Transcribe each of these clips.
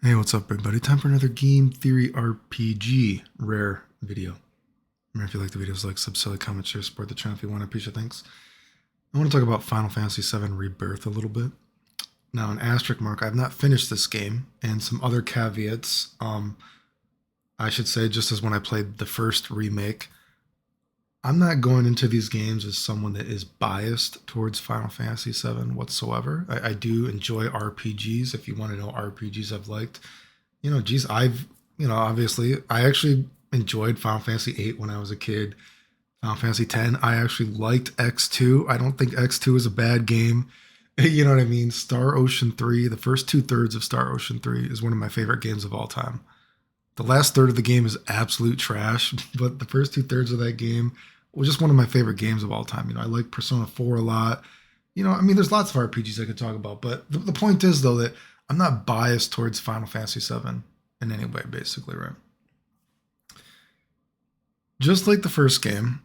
Hey, what's up, everybody? Time for another Game Theory RPG rare video. Remember, if you like the videos, like, sub, comment, share, support the channel if you want. I appreciate things. I want to talk about Final Fantasy VII Rebirth a little bit. Now, an asterisk mark, I've not finished this game, and some other caveats. I should say, just as when I played the first remake, I'm not going into these games as someone that is biased towards Final Fantasy VII whatsoever. I do enjoy RPGs. If you want to know RPGs I've liked, geez, obviously, I actually enjoyed Final Fantasy VIII when I was a kid. Final Fantasy X, I actually liked X2. I don't think X2 is a bad game. You know what I mean? Star Ocean 3, the first two-thirds of Star Ocean 3 is one of my favorite games of all time. The last third of the game is absolute trash, but the first two-thirds of that game was just one of my favorite games of all time. I like Persona 4 a lot. There's lots of RPGs I could talk about, but the point is, though, that I'm not biased towards Final Fantasy VII in any way, basically, right? Just like the first game,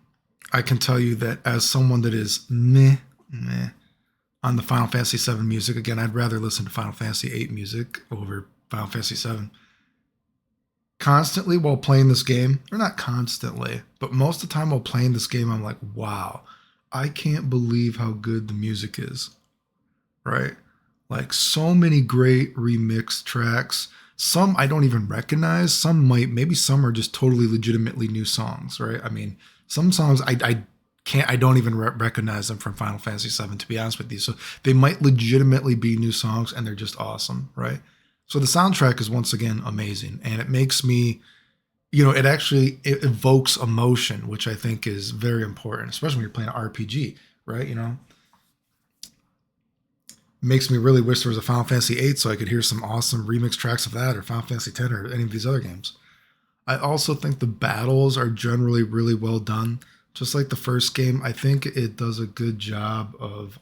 I can tell you that as someone that is meh on the Final Fantasy VII music, again, I'd rather listen to Final Fantasy VIII music over Final Fantasy VII. Constantly while playing this game, or not constantly, but most of the time while playing this game, I'm like, wow, I can't believe how good the music is, right? Like, so many great remixed tracks. Some I don't even recognize. Maybe some are just totally legitimately new songs, right? Some songs I don't even recognize them from Final Fantasy VII, to be honest with you. So they might legitimately be new songs and they're just awesome, right? So the soundtrack is once again amazing, and it makes me, it evokes emotion, which I think is very important, especially when you're playing an RPG, right? It makes me really wish there was a Final Fantasy VIII so I could hear some awesome remix tracks of that, or Final Fantasy X, or any of these other games. I also think the battles are generally really well done. Just like the first game, I think it does a good job of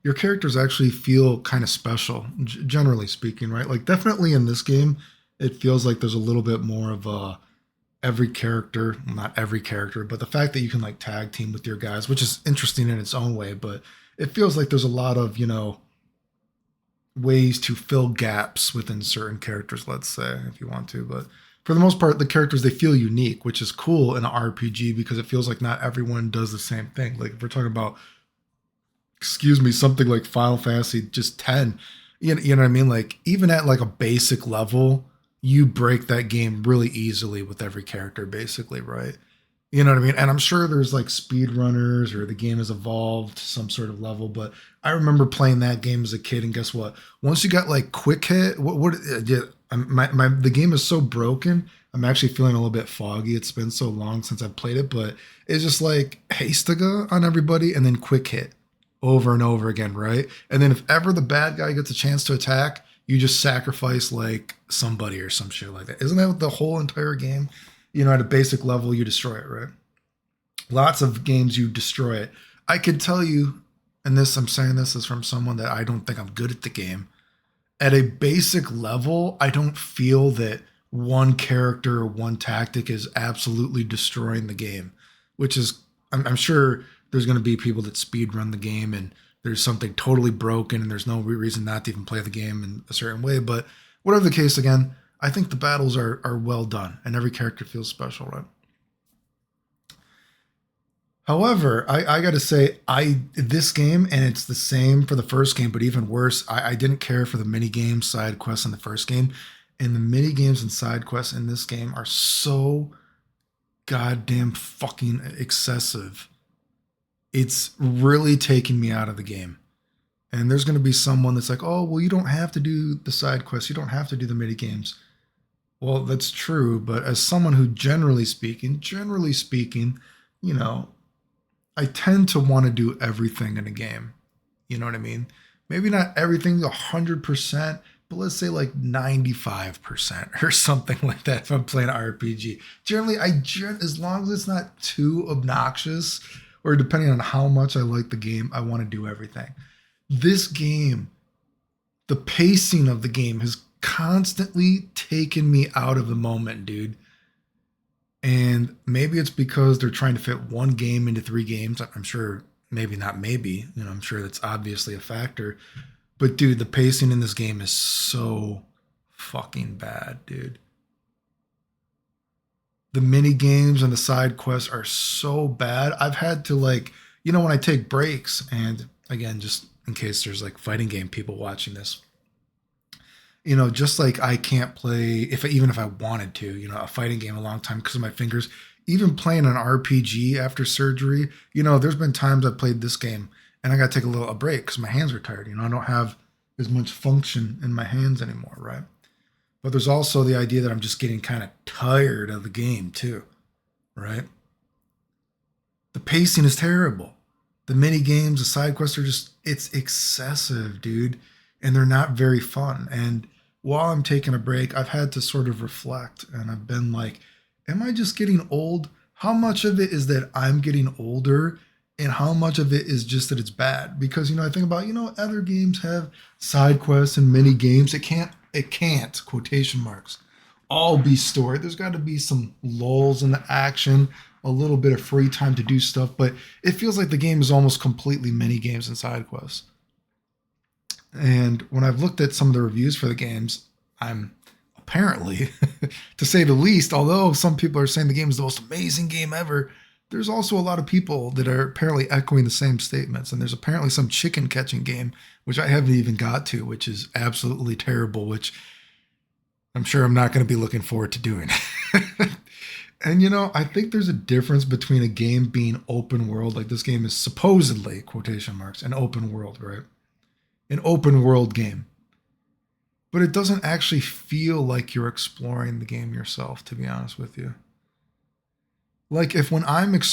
your characters actually feel kind of special, generally speaking, right? Like, definitely in this game, it feels like there's a little bit more of a every character, well, not every character, but the fact that you can like tag team with your guys, which is interesting in its own way, but it feels like there's a lot of, ways to fill gaps within certain characters, let's say, if you want to. But for the most part, the characters, they feel unique, which is cool in an RPG because it feels like not everyone does the same thing. Like, if we're talking about, something like Final Fantasy just 10. You know what I mean? Like, even at like a basic level, you break that game really easily with every character, basically, right? You know what I mean? And I'm sure there's like speedrunners, or the game has evolved to some sort of level, but I remember playing that game as a kid, and guess what? Once you got like quick hit, the game is so broken. I'm actually feeling a little bit foggy. It's been so long since I've played it, but it's just like Hastaga on everybody and then quick hit over and over again, right? And then if ever the bad guy gets a chance to attack, you just sacrifice like somebody or some shit like that. Isn't that the whole entire game? At a basic level, you destroy it, right? Lots of games you destroy it. I could tell you, and I'm saying this is from someone that I don't think I'm good at the game. At a basic level, I don't feel that one character or one tactic is absolutely destroying the game, which is, I'm sure there's going to be people that speed run the game and there's something totally broken and there's no reason not to even play the game in a certain way. But whatever the case, again, I think the battles are well done and every character feels special, right? However, I got to say, this game, and it's the same for the first game, but even worse, I didn't care for the mini game side quests in the first game, and the mini games and side quests in this game are so goddamn fucking excessive. It's really taking me out of the game. And there's going to be someone that's like, oh, well, you don't have to do the side quests, you don't have to do the mini games. Well, that's true, but as someone who generally speaking, you know, I tend to want to do everything in a game. You know what I mean? Maybe not everything 100%, but let's say like 95% or something like that if I'm playing an RPG. Generally, as long as it's not too obnoxious, or depending on how much I like the game, I want to do everything. This game, the pacing of the game has constantly taken me out of the moment, dude. And maybe it's because they're trying to fit one game into three games. I'm sure, maybe not maybe, I'm sure that's obviously a factor. But dude, the pacing in this game is so fucking bad, dude. The mini games and the side quests are so bad. I've had to like, when I take breaks, and again, just in case there's like fighting game people watching this, just like I can't play even if I wanted to, a fighting game a long time because of my fingers. Even playing an RPG after surgery, there's been times I've played this game and I got to take a break because my hands are tired. I don't have as much function in my hands anymore, right? But there's also the idea that I'm just getting kind of tired of the game too, right? The pacing is terrible. The mini games, the side quests are it's excessive, dude. And they're not very fun. And while I'm taking a break, I've had to sort of reflect and I've been like, am I just getting old? How much of it is that I'm getting older and how much of it is just that it's bad? Because, I think about, other games have side quests and mini games. It can't, quotation marks, all be story. There's got to be some lulls in the action, a little bit of free time to do stuff, but it feels like the game is almost completely mini games and side quests. And when I've looked at some of the reviews for the games, I'm apparently, to say the least, although some people are saying the game is the most amazing game ever, there's also a lot of people that are apparently echoing the same statements. And there's apparently some chicken catching game, which I haven't even got to, which is absolutely terrible, which I'm sure I'm not going to be looking forward to doing. And I think there's a difference between a game being open world, like this game is supposedly, quotation marks, an open world, right? An open world game. But it doesn't actually feel like you're exploring the game yourself, to be honest with you. Like if when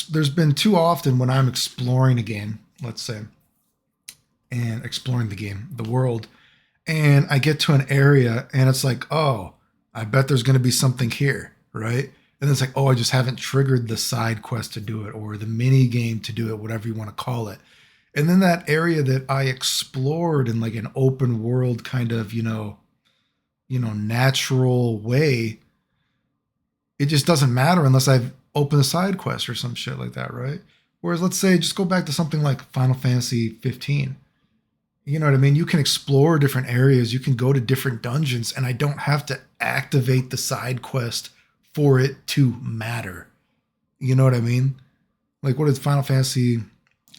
there's been too often when I'm exploring a game, let's say, and exploring the game, the world, and I get to an area and it's like, oh, I bet there's going to be something here, right? And it's like, oh, I just haven't triggered the side quest to do it or the mini game to do it, whatever you want to call it. And then that area that I explored in like an open world kind of, natural way, it just doesn't matter unless I've opened a side quest or some shit like that, right? Whereas let's say just go back to something like Final Fantasy 15. You know what I mean? You can explore different areas, you can go to different dungeons, and I don't have to activate the side quest for it to matter. You know what I mean? Like what is Final Fantasy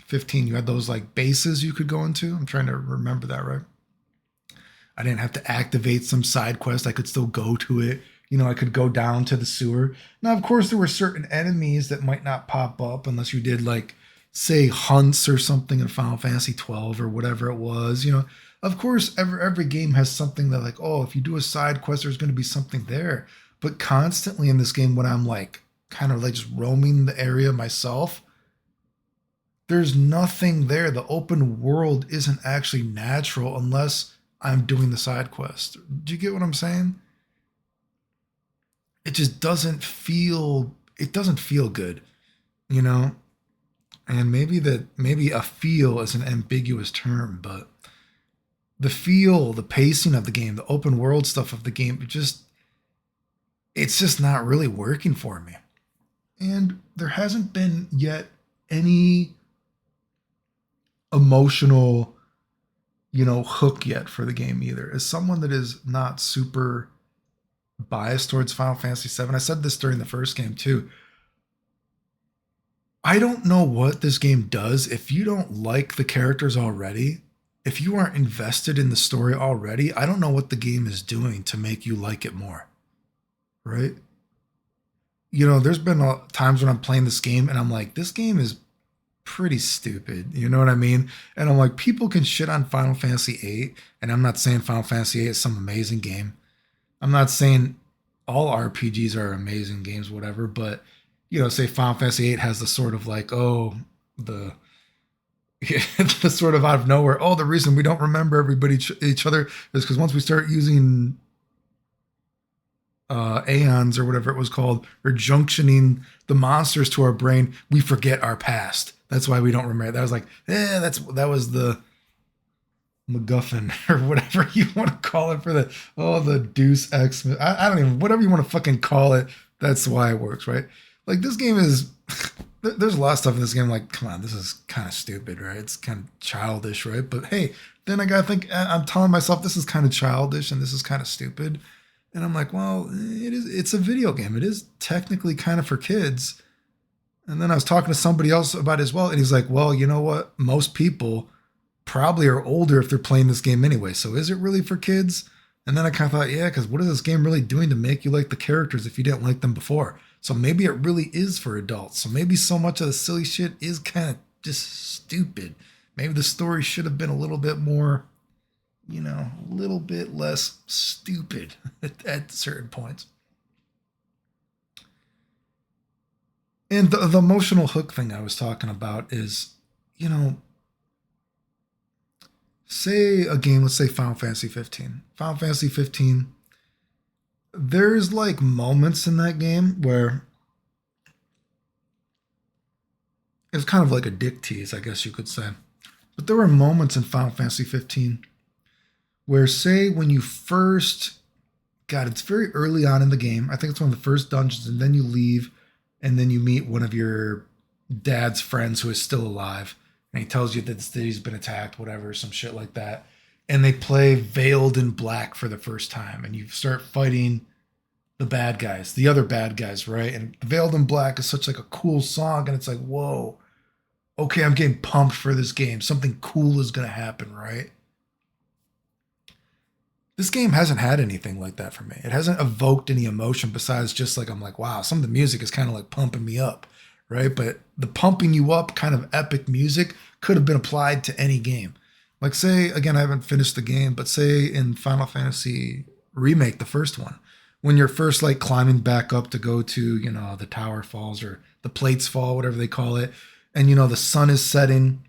15? You had those like bases you could go into. I'm trying to remember that, right? I didn't have to activate some side quest. I could still go to it. I could go down to the sewer. Now, of course, there were certain enemies that might not pop up unless you did like, say, hunts or something in Final Fantasy 12 or whatever it was. Of course, every game has something that like, oh, if you do a side quest, there's going to be something there. But constantly in this game, when I'm like kind of like just roaming the area myself, there's nothing there. The open world isn't actually natural unless I'm doing the side quest. Do you get what I'm saying? It just doesn't feel good, you know? And maybe a feel is an ambiguous term, but the pacing of the game, the open world stuff of the game, it's just not really working for me. And there hasn't been yet any emotional, hook yet for the game either. As someone that is not super biased towards Final Fantasy 7, I said this during the first game too. I don't know what this game does if you don't like the characters already. If you aren't invested in the story already, I don't know what the game is doing to make you like it more. Right? There's been times when I'm playing this game and I'm like, this game is pretty stupid. You know what I mean? And I'm like, people can shit on Final Fantasy 8, and I'm not saying Final Fantasy 8 is some amazing game. I'm not saying all RPGs are amazing games, whatever, but say Final Fantasy 8 has the sort of like, the the sort of out of nowhere, the reason we don't remember everybody each other is because once we start using aeons or whatever it was called, or junctioning the monsters to our brain, we forget our past. That's why we don't remember. That was like, that was the MacGuffin or whatever you want to call it for the Deus Ex. I don't even, whatever you want to fucking call it. That's why it works, right? Like this game is, there's a lot of stuff in this game. Like, come on, this is kind of stupid, right? It's kind of childish, right? But hey, then I gotta think, I'm telling myself this is kind of childish and this is kind of stupid. And I'm like, well, it's a video game. It is technically kind of for kids. And then I was talking to somebody else about it as well, and he's like, well, you know what? Most people probably are older if they're playing this game anyway. So is it really for kids? And then I kind of thought, yeah, because what is this game really doing to make you like the characters if you didn't like them before? So maybe it really is for adults. So maybe so much of the silly shit is kind of just stupid. Maybe the story should have been a little bit more, a little bit less stupid at certain points. And the emotional hook thing I was talking about is, you know, say a game, let's say Final Fantasy 15. Final Fantasy 15, there's like moments in that game where it's kind of like a dick tease, I guess you could say. But there were moments in Final Fantasy 15 where, say, when you first got it's very early on in the game. I think it's one of the first dungeons, and then you leave, and then you meet one of your dad's friends who is still alive, and he tells you that he's been attacked, whatever, some shit like that. And they play Veiled in Black for the first time, and you start fighting the bad guys, the other bad guys, right? And Veiled in Black is such like a cool song, and it's like, whoa, okay, I'm getting pumped for this game. Something cool is gonna happen, right? This game hasn't had anything like that for me. It hasn't evoked any emotion besides just like, I'm like, wow, some of the music is kind of like pumping me up, right? But the pumping you up kind of epic music could have been applied to any game. Like, say, again, I haven't finished the game, but say in Final Fantasy Remake, the first one, when you're first like climbing back up to go to, the tower falls or the plates fall, whatever they call it, and the sun is setting,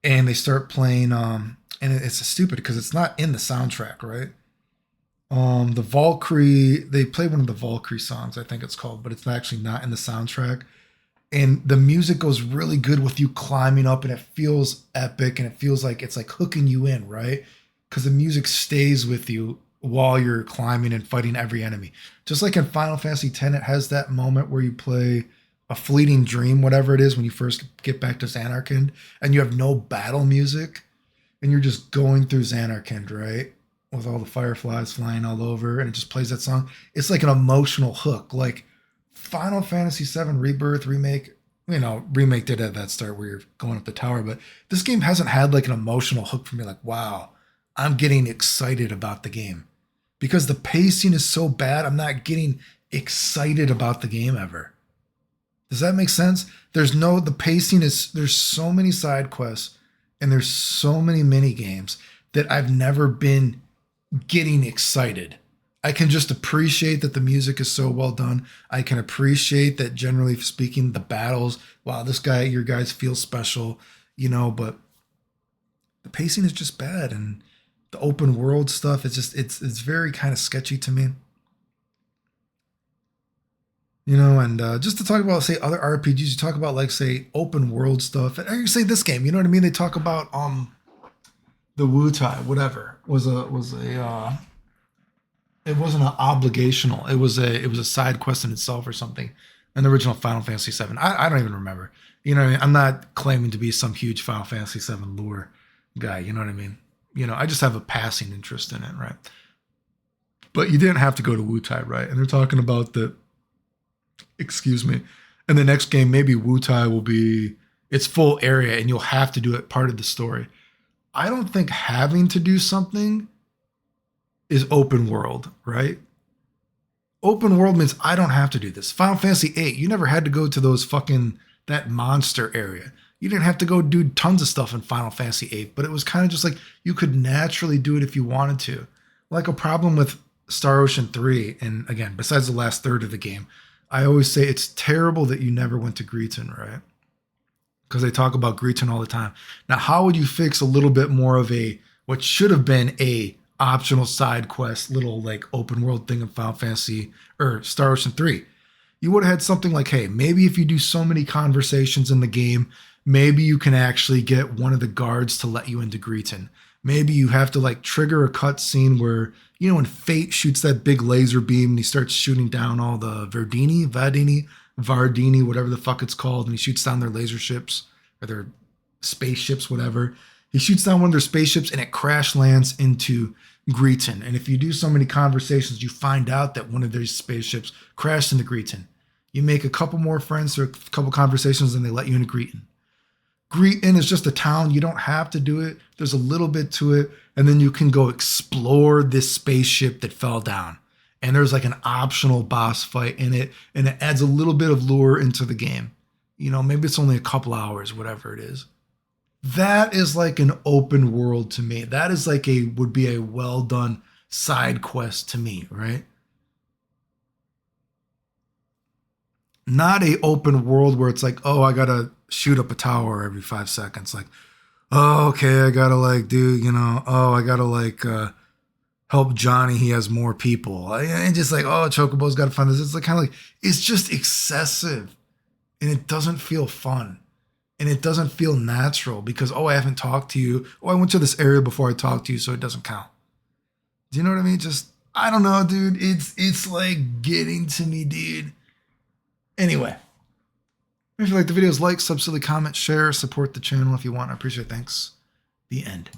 and they start playing, and it's stupid because it's not in the soundtrack, right? The Valkyrie, they play one of the Valkyrie songs, I think it's called, but it's actually not in the soundtrack. And the music goes really good with you climbing up, and it feels epic, and it feels like it's like hooking you in, right? Because the music stays with you while you're climbing and fighting every enemy. Just like in Final Fantasy X, it has that moment where you play a fleeting dream, whatever it is, when you first get back to Xanarkand, and you have no battle music, and you're just going through Xanarkand, right? With all the fireflies flying all over, and it just plays that song. It's like an emotional hook. Like Final Fantasy 7 Rebirth remake, remake did have that start where you're going up the tower, but this game hasn't had like an emotional hook for me. Like, wow, I'm getting excited about the game because the pacing is so bad. I'm not getting excited about the game ever. Does that make sense? The pacing there's so many side quests and there's so many mini games that I've never been getting excited. I can just appreciate that the music is so well done. I can appreciate that, generally speaking, the battles, wow, your guys feel special, but the pacing is just bad, and the open world stuff, it's very kind of sketchy to me. And just to talk about, say, other RPGs, you talk about, like, say, open world stuff, and I say this game, you know what I mean? They talk about the Wutai, whatever, was a it wasn't an obligational. It was a side quest in itself or something. In the original Final Fantasy 7. I don't even remember. You know what I mean? I'm not claiming to be some huge Final Fantasy 7 lore guy, you know what I mean? I just have a passing interest in it, right? But you didn't have to go to Wutai, right? And they're talking about excuse me, in the next game, maybe Wutai will be its full area and you'll have to do it part of the story. I don't think having to do something is open world, right? Open world means I don't have to do this. Final Fantasy 8, you never had to go to that monster area. You didn't have to go do tons of stuff in Final Fantasy 8, but it was kind of just like you could naturally do it if you wanted to. Like a problem with Star Ocean 3, and again, besides the last third of the game, I always say it's terrible that you never went to Greeton, right? Because they talk about Greeton all the time. Now, how would you fix a little bit more of what should have been a optional side quest, little like open world thing in Final Fantasy or Star Ocean 3? You would have had something like, hey, maybe if you do so many conversations in the game, maybe you can actually get one of the guards to let you into Greeton. Maybe you have to like trigger a cutscene where, when Fate shoots that big laser beam and he starts shooting down all the Vardini, whatever the fuck it's called, and he shoots down their laser ships or their spaceships, whatever. He shoots down one of their spaceships and it crash lands into Greeton. And if you do so many conversations, you find out that one of these spaceships crashed into Greeton. You make a couple more friends or a couple conversations and they let you into Greeton. Greeton is just a town. You don't have to do it. There's a little bit to it. And then you can go explore this spaceship that fell down. And there's like an optional boss fight in it. And it adds a little bit of lure into the game. You know, maybe it's only a couple hours, whatever it is. That is like an open world to me. That is like would be a well done side quest to me, right? Not a open world where it's like, oh, I gotta shoot up a tower every 5 seconds. Like, oh, okay, I gotta like do, you know, oh, I gotta like help Johnny. He has more people. And just like, oh, Chocobo's gotta find this. It's like kind of like, it's just excessive and it doesn't feel fun. And it doesn't feel natural because, oh, I haven't talked to you. Oh, I went to this area before I talked to you, so it doesn't count. Do you know what I mean? Just, I don't know, dude. It's like getting to me, dude. Anyway, if you like the videos, like, subsidy, comment, share, support the channel if you want. I appreciate it. Thanks. The end.